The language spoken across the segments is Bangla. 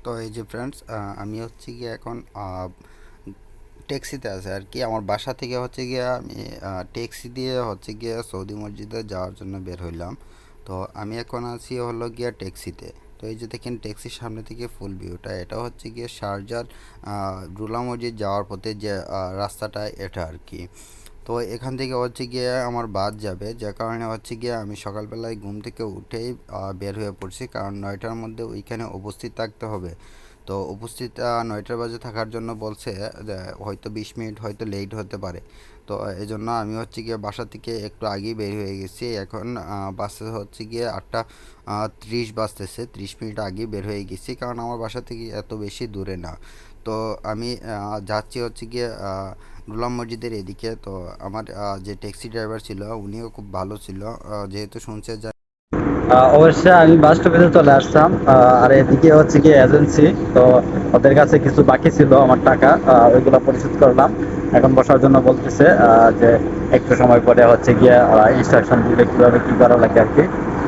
তো এই যে ফ্রেন্ডস, আমি হচ্ছে গিয়ে এখন ট্যাক্সিতে আছে আর কি। আমার বাসা থেকে হচ্ছে গিয়ে আমি ট্যাক্সি দিয়ে হচ্ছে গিয়ে সৌদি মসজিদে যাওয়ার জন্য বের হইলাম। তো আমি এখন আছি হলো গিয়া ট্যাক্সিতে। তো এই যে দেখেন ট্যাক্সির সামনে থেকে ফুল ভিউটা, এটা হচ্ছে গিয়ে শারজার রুলা মসজিদ যাওয়ার পথে যে রাস্তাটা এটা আর কি। তো এখান থেকে হচ্ছে গিয়ে আমার বাস যাবে, যে কারণে হচ্ছে গিয়ে আমি সকালবেলায় ঘুম থেকে উঠেই বের হয়ে পড়ছি, কারণ 9টার মধ্যে ওইখানে উপস্থিত থাকতে হবে। তো উপস্থিত 9টার বাজে থাকার জন্য বলছে যে হয়তো 20 মিনিট হয়তো লেট হতে পারে। তো এই জন্য আমি হচ্ছে গিয়ে বাসা থেকে একটু আগেই বের হয়ে গেছি। এখন বাসে হচ্ছে গিয়ে 8টা 30 বাজতেছে, 30 মিনিট আগেই বের হয়ে গেছি, কারণ আমার বাসা থেকে এত বেশি দূরে না। তো আমি যাচ্ছি হচ্ছে গিয়ে গুলাম মসজিদের এদিকে। তো আমার যে ট্যাক্সি ড্রাইভার ছিল উনিও খুব ভালো ছিল, যেহেতু শুনছে যে অবশ্যই আমি বাস স্টপেজে চলে আসলাম। আর এদিকে হচ্ছে কি এজেন্সি, তো ওদের কাছে কিছু বাকি ছিল আমার টাকা, ওইগুলো পরিশোধ করলাম। এখন বসার জন্য বলতেছে যে একটু সময় পরে হচ্ছে গিয়ে ওরা ইনস্ট্রাকশন দিবে কিভাবে কি করা লাগে আর কি,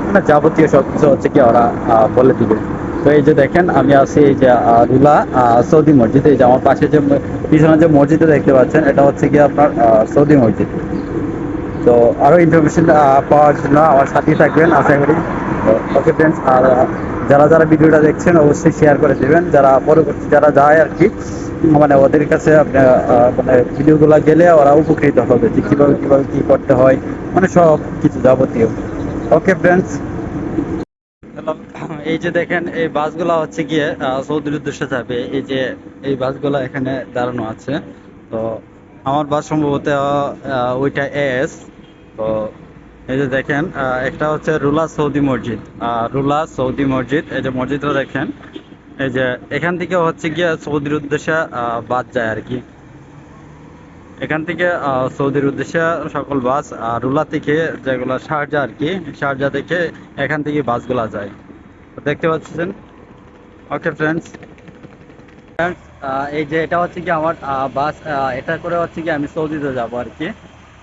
মানে যাবতীয় সব কিছু হচ্ছে কি ওরা বলে দিবে। তো এই যে দেখেন আমি আছি এই যে রুলা সৌদি মসজিদ। এই যে আমার পাশে যে পিছনে যে মসজিদটা দেখতে পাচ্ছেন, এটা হচ্ছে গিয়ে আপনার সৌদি মসজিদ। তো আরো ইনফরমেশন পাওয়ার জন্য আমার সাথেই থাকবেন আশা করি। ওকে ফ্রেন্ডস, আর যারা যারা ভিডিওটা দেখছেন অবশ্যই শেয়ার করে দিবেন, যারা পরবর্তী যারা যায় আর কি, মানে ওদের কাছে আপনি মানে ভিডিওগুলো গেলে ওরা উপকৃত হবে যে কিভাবে কিভাবে কি করতে হয়, মানে সব কিছু যাবতীয়। Okay friends, hello. এই যে দেখেন এই বাসগুলো হচ্ছে গিয়ে সৌদির উদ্দেশ্যে যাবে। এই যে এই বাসগুলো এখানে দাঁড়ানো আছে। তো আমার বাস সম্ভবত ওইটা এস। তো এই যে দেখেন একটা হচ্ছে রুলা সৌদি মসজিদ, রুলা সৌদি মসজিদ। এই যে মসজিদটা দেখেন, এই যে এখান থেকে হচ্ছে গিয়ে সৌদির উদ্দেশ্যে বাস যায় আর কি। এখান থেকে সৌদির উদ্দেশ্যে সকল বাস, আর রুলা থেকে যেগুলো শারজা আর কি, শারজা থেকে এখান থেকে বাসগুলা যায়। তো দেখতে পাচ্ছেন। ওকে ফ্রেন্ডস, এই যে এটা হচ্ছে কি আমার বাস, এটা করে হচ্ছে কি আমি সৌদিতে যাব আর কি।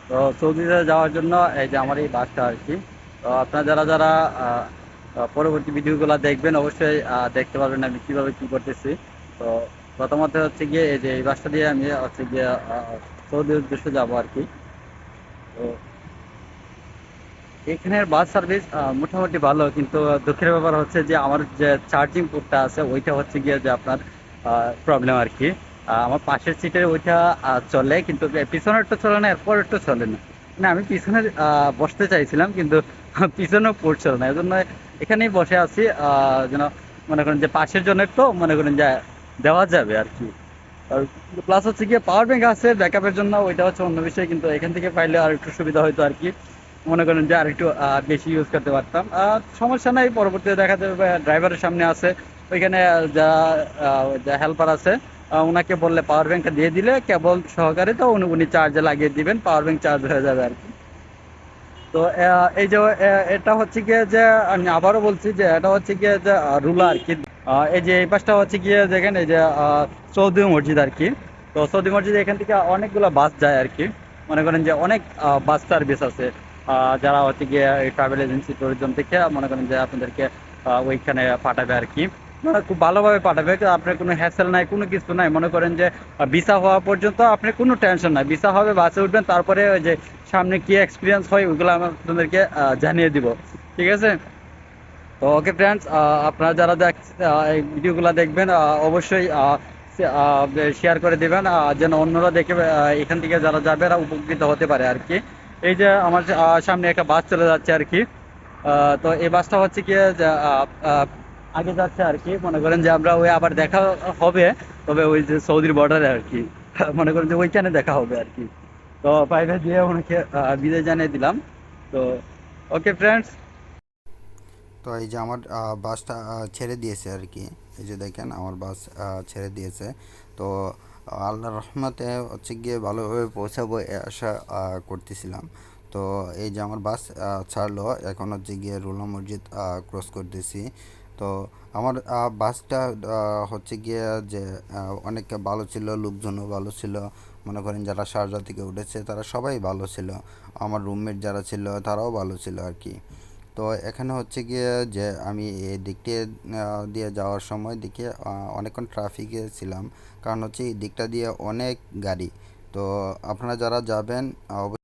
তো সৌদিতে যাওয়ার জন্য এই যে আমার এই বাসটা আর কি। তো আপনারা যারা যারা পরবর্তী ভিডিওগুলো দেখবেন অবশ্যই দেখতে পারবেন আমি কিভাবে কি করতেছি। তো প্রথমত হচ্ছে গিয়ে এই যে এই বাসটা দিয়ে আমি হচ্ছে গিয়ে সৌদির উদ্দেশ্যে যাবো আর কি। তো এখানের বাস সার্ভিস মোটামুটি ভালো, কিন্তু দুঃখের ব্যাপার হচ্ছে যে আমার যে চার্জিং পোর্টটা আছে ওইটা হচ্ছে গিয়ে যে আপনার প্রবলেম আর কি। আমার পাশের সিটের ওইটা চলে, কিন্তু পিছনেরটা চলে না, এরপরেরটা চলে না। মানে আমি পিছনে বসতে চাইছিলাম, কিন্তু পিছনেও পোর্ট চলে না, এজন্য এখানেই বসে আছি যেন মনে করেন যে পাশের জনের তো মনে করেন যে দেওয়া যাবে আর কি। আর প্লাস হচ্ছে গিয়ে পাওয়ার ব্যাংক আছে ব্যাকআপের জন্য, ওইটা হচ্ছে অন্য বিষয়, কিন্তু এখান থেকে পাইলে আর একটু সুবিধা হতো আর কি। মনে করেন যে আরেকটু বেশি ইউজ করতে পারতাম। সমস্যা নাই, পরবর্তীতে দেখা যাবে ড্রাইভারের সামনে আছে, ওইখানে যা যা হেল্পার আছে ওনাকে বললে পাওয়ার ব্যাংকটা দিয়ে দিলে কেবল সহকারে, তো উনি চার্জে লাগিয়ে দিবেন, পাওয়ার ব্যাংক চার্জ হয়ে যাবে আর কি। তো এই যে এটা হচ্ছে গিয়ে যে আমি আবারও বলছি যে এটা হচ্ছে গিয়ে যে রুলা আর কি। এই যে এই পাশটা হচ্ছে গিয়ে দেখেন এই যে সৌদি মসজিদ আর কি। তো সৌদি মসজিদ এখান থেকে অনেকগুলো বাস যায় আর কি। মনে করেন যে অনেক বাস সার্ভিস আছে, যারা হচ্ছে গিয়ে ট্রাভেল এজেন্সি ট্যুরিজম থেকে মনে করেন যে আপনাদেরকে ওইখানে পাঠাবে আর কি। খুব ভালোভাবে পাঠাবে, আপনার কোনো হ্যাসেল নাই, কোনো কিছু নাই। মনে করেন যে ভিসা হওয়া পর্যন্ত আপনার কোনো টেনশন নাই, ভিসা হবে বাসে উঠবেন, তারপরে ওই যে সামনে কি এক্সপিরিয়েন্স হয় ওইগুলো আমি আপনাদেরকে জানিয়ে দিব। ঠিক আছে। তো ওকে ফ্রেন্ডস, আপনারা যারা এই ভিডিওগুলো দেখবেন অবশ্যই শেয়ার করে দিবেন, যেন অন্যরা দেখে এখান থেকে যারা যাবে এরা উপকৃত হতে পারে আর কি। এই যে আমার সামনে একটা বাস চলে যাচ্ছে আর কি। তো এই বাসটা হচ্ছে গিয়ে যে, আগে যাচ্ছে আর কি। মনে করেন যে আমরা ওই আবার দেখা হবে, তবে ওই যে সৌদির বর্ডারে আর কি। মনে করেন যে ওইখানে দেখা হবে আর কি। তো প্রাইভেট দিয়ে ওনাকে বিদায় জানিয়ে দিলাম। তো ওকে ফ্রেন্ডস। তো এই যে আমার বাসটা ছেড়ে দিয়েছে আর কি। এই যে দেখেন আমার বাস ছেড়ে দিয়েছে। তো আল্লাহর রহমতে হচ্ছে গিয়ে ভালোভাবে পৌঁছাবো এ আশা করতেছিলাম। তো এই যে আমার বাস ছাড়লো, এখন হচ্ছে গিয়ে রুলা মসজিদ ক্রস করতেছি। তো আমার বাসটা হচ্ছে গিয়ে যে অনেক ভালো ছিল, লোকজনও ভালো ছিল। মনে করেন যারা শারজা থেকে উঠেছে তারা সবাই ভালো ছিল, আমার রুমমেট যারা ছিল তারাও ভালো ছিল আর কি। তো এখানে হচ্ছে গিয়ে যে আমি এই দিকটি দিয়ে যাওয়ার সময় দেখি অনেকক্ষণ ট্রাফিকে ছিলাম, কারণ হচ্ছে এই দিকটা দিয়ে অনেক গাড়ি। তো আপনারা যারা যাবেন